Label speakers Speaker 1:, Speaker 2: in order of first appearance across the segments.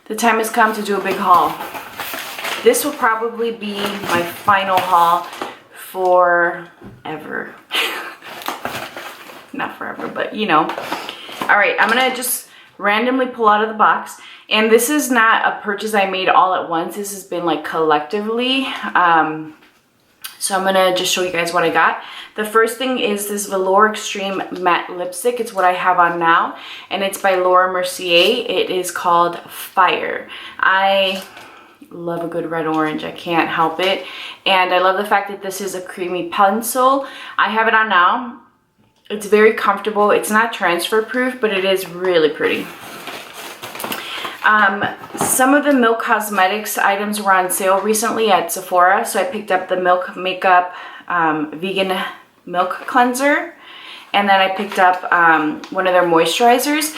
Speaker 1: the time has come to do a big haul. This will probably be my final haul forever. Not forever, but you know. All right, I'm gonna just randomly pull out of the box. And this is not a purchase I made all at once. This has been like collectively. So I'm gonna just show you guys what I got. The first thing is this Velour Extreme Matte Lipstick. It's what I have on now, and it's by Laura Mercier. It is called Fire. I love a good red orange. I can't help it. And I love the fact that this is a creamy pencil. I have it on now. It's very comfortable. It's not transfer proof, but it is really pretty. Some of the Milk Cosmetics items were on sale recently at Sephora, so I picked up the Milk Makeup Vegan Milk Cleanser, and then I picked up one of their moisturizers.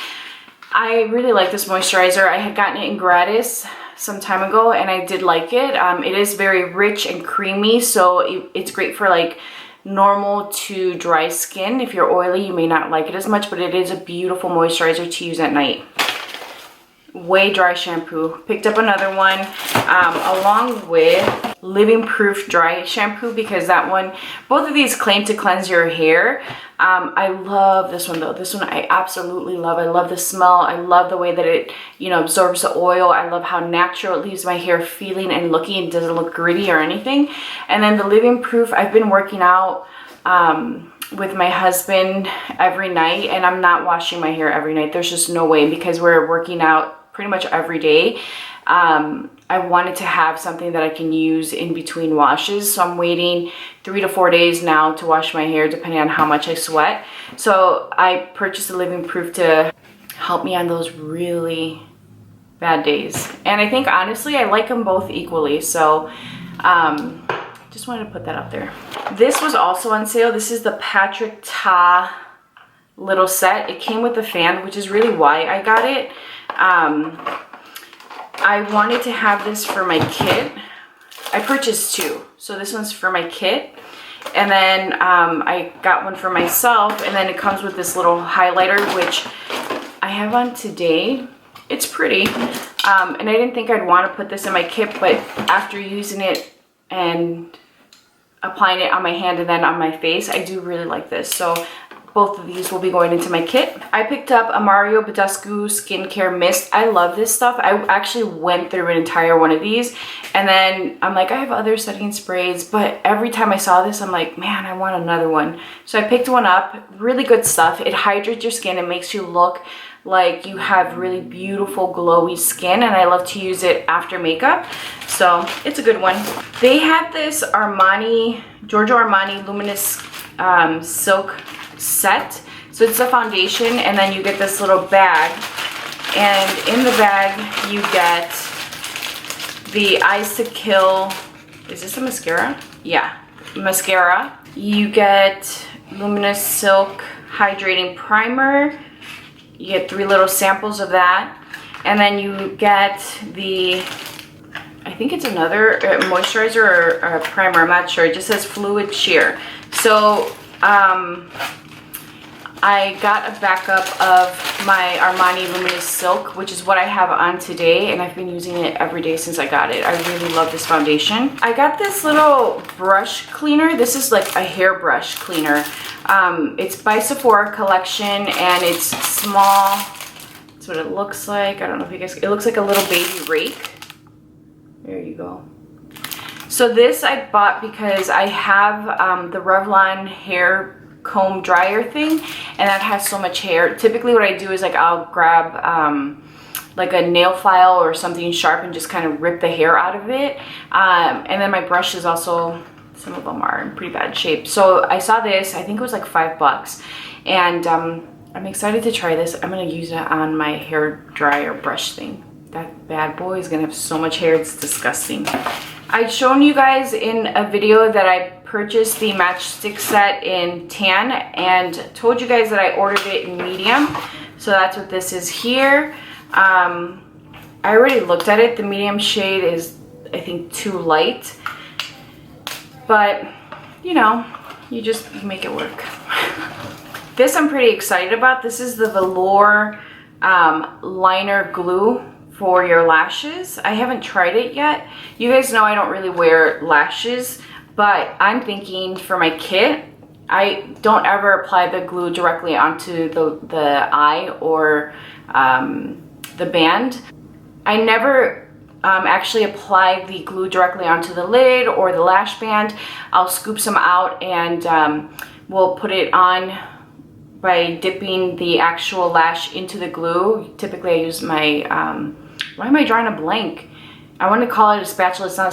Speaker 1: I really like this moisturizer. I had gotten it in gratis some time ago, and I did like it. It is very rich and creamy, so it's great for like normal to dry skin. If you're oily, you may not like it as much, but it is a beautiful moisturizer to use at night. Way Dry shampoo. Picked up another one along with Living Proof Dry shampoo, because that one, both of these claim to cleanse your hair. I love this one though. This one I absolutely love. I love the smell. I love the way that it, you know, absorbs the oil. I love how natural it leaves my hair feeling and looking. It doesn't look gritty or anything. And then the Living Proof, I've been working out with my husband every night, and I'm not washing my hair every night. There's just no way, because we're working out pretty much every day. I wanted to have something that I can use in between washes, so I'm waiting 3 to 4 days now to wash my hair, depending on how much I sweat. So I purchased the Living Proof to help me on those really bad days, and I think honestly I like them both equally, so just wanted to put that out there. This was also on sale. This is the Patrick Ta little set. It came with a fan, which is really why I got it. I wanted to have this for my kit. I purchased two. So this one's for my kit, and then I got one for myself, and then it comes with this little highlighter, which I have on today. It's pretty. And I didn't think I'd want to put this in my kit, but after using it and applying it on my hand and then on my face, I do really like this. So both of these will be going into my kit. I picked up a Mario Badescu Skincare Mist. I love this stuff. I actually went through an entire one of these, and then I'm like, I have other setting sprays, but every time I saw this, I'm like, man, I want another one. So I picked one up. Really good stuff. It hydrates your skin and makes you look like you have really beautiful glowy skin, and I love to use it after makeup, so it's a good one. They have this Giorgio Armani Luminous Silk set. So it's a foundation, and then you get this little bag, and in the bag you get the Eyes to Kill, is this a mascara? Yeah, mascara. You get Luminous Silk Hydrating Primer. You get 3 little samples of that, and then you get the, I think it's another moisturizer or a primer, I'm not sure. It just says Fluid Sheer. So I got a backup of my Armani Luminous Silk, which is what I have on today, and I've been using it every day since I got it. I really love this foundation. I got this little brush cleaner. This is like a hairbrush cleaner. It's by Sephora Collection, and it's small. That's what it looks like. I don't know if you guys, it looks like a little baby rake. There you go. So this I bought because I have the Revlon hair comb dryer thing, and that has so much hair. Typically what I do is like I'll grab like a nail file or something sharp and just kind of rip the hair out of it. And then my brush is also, some of them are in pretty bad shape. So I saw this, I think it was like $5, and I'm excited to try this. I'm gonna use it on my hair dryer brush thing. That bad boy is gonna have so much hair, it's disgusting. I'd shown you guys in a video that I purchased the matchstick set in tan, and told you guys that I ordered it in medium. So that's what this is here. I already looked at it. The medium shade is, I think, too light. But, you know, you make it work. This I'm pretty excited about. This is the Velour liner glue for your lashes. I haven't tried it yet. You guys know I don't really wear lashes, but I'm thinking for my kit, I don't ever apply the glue directly onto the eye or the band. I never actually apply the glue directly onto the lid or the lash band. I'll scoop some out and we'll put it on by dipping the actual lash into the glue. Typically I use my, why am I drawing a blank? I want to call it a spatula. It's not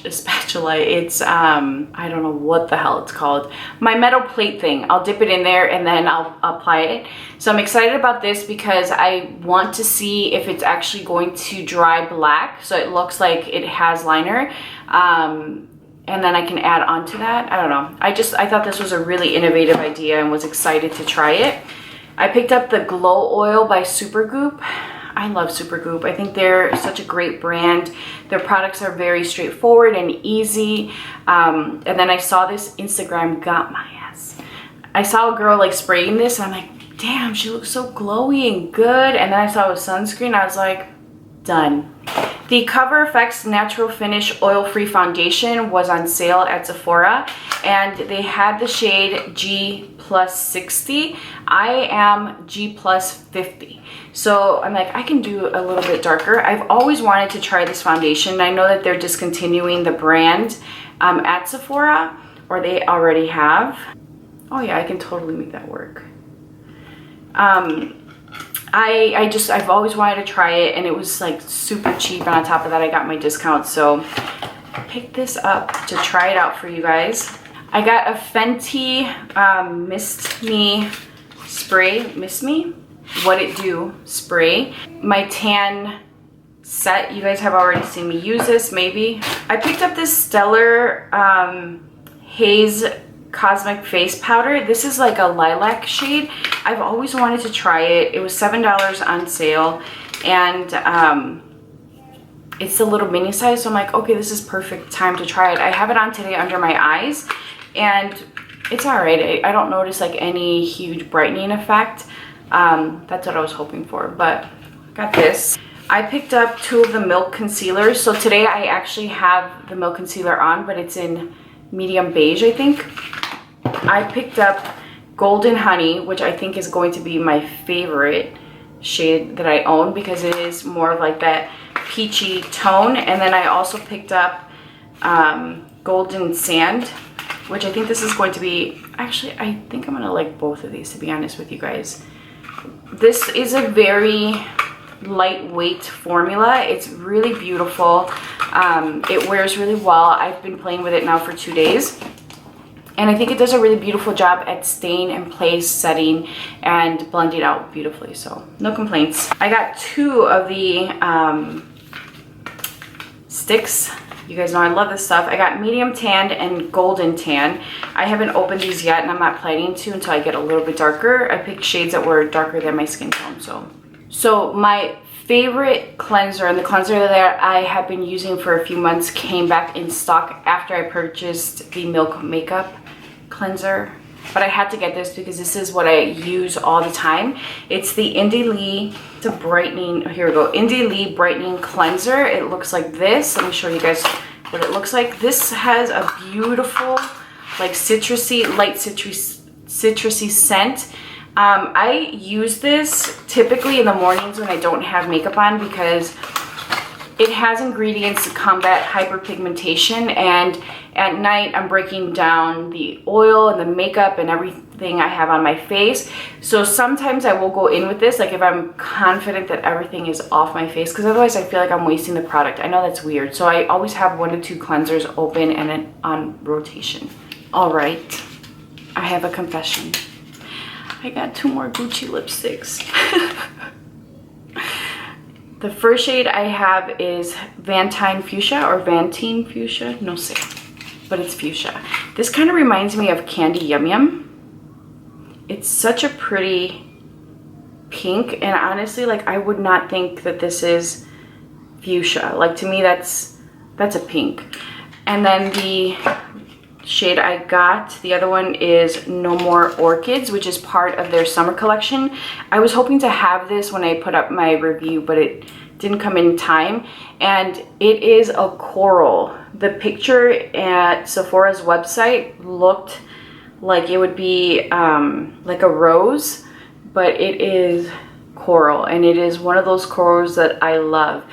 Speaker 1: a spatula. It's, I don't know what the hell it's called. My metal plate thing. I'll dip it in there and then I'll apply it. So I'm excited about this because I want to see if it's actually going to dry black. So it looks like it has liner. And then I can add on to that. I don't know. I thought this was a really innovative idea and was excited to try it. I picked up the Glow Oil by Supergoop. I love Supergoop. I think they're such a great brand. Their products are very straightforward and easy. And then I saw this, Instagram got my ass. I saw a girl like spraying this and I'm like, damn, she looks so glowy and good. And then I saw it with sunscreen. I was like, done. The Cover FX Natural Finish Oil-Free Foundation was on sale at Sephora and they had the shade G plus 60. I am G plus 50. So I'm like, I can do a little bit darker. I've always wanted to try this foundation. I know that they're discontinuing the brand at Sephora, or they already have. Oh yeah, I can totally make that work. I've always wanted to try it and it was like super cheap, and on top of that I got my discount, so I picked this up to try it out for you guys. I got a Fenty Mist Me spray, Mist Me? What It Do spray. My tan set, you guys have already seen me use this, maybe. I picked up this Stellar Haze Cosmic Face Powder. This is like a lilac shade. I've always wanted to try it. It was $7 on sale, and it's a little mini size, so I'm like, okay, this is perfect time to try it. I have it on today under my eyes, and it's all right. I don't notice like any huge brightening effect. That's what I was hoping for, but got this. I picked up 2 of the Milk concealers. So today I actually have the Milk concealer on, but it's in medium beige, I think. I picked up Golden Honey, which I think is going to be my favorite shade that I own because it is more of like that peachy tone. And then I also picked up Golden Sand, which I think this is going to be, actually I think I'm gonna like both of these, to be honest with you guys. This is a very lightweight formula. It's really beautiful. It wears really well. I've been playing with it now for 2 days, and I think it does a really beautiful job at staying in place, setting, and blending out beautifully, so no complaints. I got 2 of the sticks. You guys know I love this stuff. I got medium tan and golden tan. I haven't opened these yet, and I'm not planning to until I get a little bit darker. I picked shades that were darker than my skin tone. So my favorite cleanser, and the cleanser that I have been using for a few months, came back in stock after I purchased the Milk Makeup cleanser. But I had to get this because this is what I use all the time. It's the Indie Lee, it's a brightening, here we go, Indie Lee Brightening Cleanser. It looks like this. Let me show you guys what it looks like. This has a beautiful, like citrusy, light citrusy scent. I use this typically in the mornings when I don't have makeup on because it has ingredients to combat hyperpigmentation, and at night I'm breaking down the oil and the makeup and everything I have on my face. So sometimes I will go in with this, like if I'm confident that everything is off my face, because otherwise I feel like I'm wasting the product. I know that's weird. So I always have 1 to 2 cleansers open and then on rotation. All right, I have a confession. I got 2 more Gucci lipsticks. The first shade I have is Vantine Fuchsia, or Vantine Fuchsia, no sé, but it's fuchsia. This kind of reminds me of Candy Yum Yum. It's such a pretty pink, and honestly, like I would not think that this is fuchsia. Like to me, that's a pink. And then the shade I got. The other one is No More Orchids, which is part of their summer collection. I was hoping to have this when I put up my review, but it didn't come in time. And it is a coral. The picture at Sephora's website looked like it would be like a rose, but it is coral, and it is one of those corals that I love.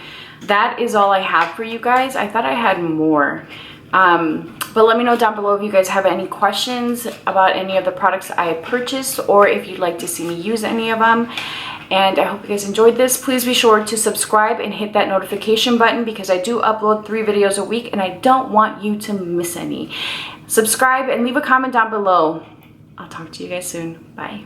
Speaker 1: That is all I have for you guys. I thought I had more. But let me know down below if you guys have any questions about any of the products I purchased, or if you'd like to see me use any of them. And I hope you guys enjoyed this. Please be sure to subscribe and hit that notification button, because I do upload 3 videos a week and I don't want you to miss any. Subscribe and leave a comment down below. I'll talk to you guys soon. Bye.